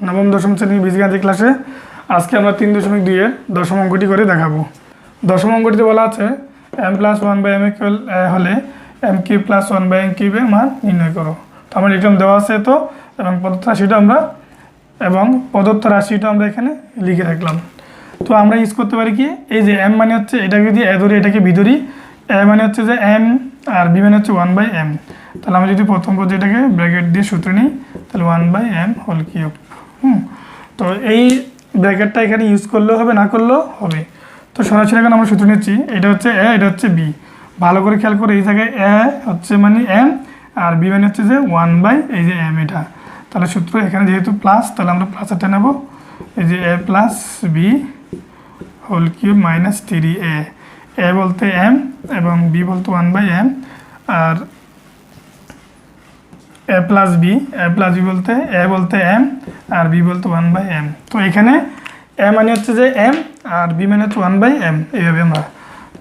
নবম দশম শ্রেণীর বীজগণিত ক্লাসে আজকে আমরা 3.2 এর দশম অঙ্কটি করে দেখাবো। দশম অঙ্কটিতে বলা আছে m+1/m হলে m³ + 1/n³ এর মান নির্ণয় করো। তো আমরা লিখলাম দেওয়া আছে তো, এবং প্রদত্ত রাশিটা আমরা এখানে লিখে রাখলাম। তো আমরা ইউজ করতে পারি কি, এই যে m মানে হচ্ছে এটাকে যদি a ধরি, এটাকে b ধরি, a মানে হচ্ছে যে m আর b মানে হচ্ছে 1/m। তাহলে আমরা যদি প্রথম পর্যায়ে এটাকে ব্র্যাকেট দিয়ে সূত্র নিই, তাহলে 1/m3। তো এই ব্র্যাকেটটা এখানে ইউজ করলেও হবে, না করলেও হবে। তো সরাসরি এখন আমরা সূত্র নিচ্ছি, এটা হচ্ছে a, এটা হচ্ছে b। ভালো করে খেয়াল করে, এই জায়গায় a হচ্ছে মানে m আর b মানে হচ্ছে যে 1/m এটা। তাহলে সূত্র এখানে যেহেতু প্লাস, তাহলে আমরা প্লাসটা নেব, এই যে a + b - 3a। a বলতে m এবং b বলতে 1/m, আর a + b বলতে a বলতে m আর b বলতে 1/m। তো এখানে a মানে হচ্ছে যে m আর b মানে হচ্ছে 1/m, এইভাবে আমরা।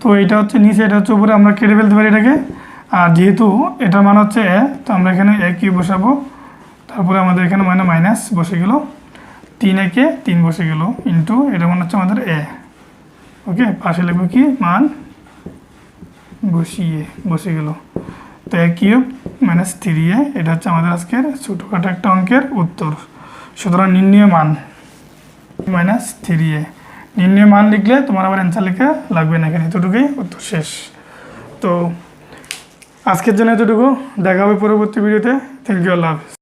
তো এটা হচ্ছে নিচে, এটা হচ্ছে উপরে, আমরা কেটে ফেলতে পারি এটাকে। আর যেহেতু এটার মান হচ্ছে a, তো আমরা এখানে a³ বসাবো, তারপরে আমাদের এখানে মানে মাইনাস বসে গেল, 3 একে 3 বসে গেল, ইন্টু এটা মানে হচ্ছে আমাদের a। ওকে, পাশে লিখবো কি মান বসে গেল। তো a³ - 3a, এটা হচ্ছে আমাদের আজকের ছোটোখাটো একটা অঙ্কের উত্তর। সুতরাং নির্ণয় মান -3a, নির্ণয় মান লিখলে তোমার আবার অ্যান্সার লেখা লাগবে না, এখানে এতটুকুই উত্তর শেষ। তো আজকের জন্য এতটুকু, দেখা হবে পরবর্তী ভিডিওতে। থ্যাংক ইউ, আল্লাহ হাফেজ।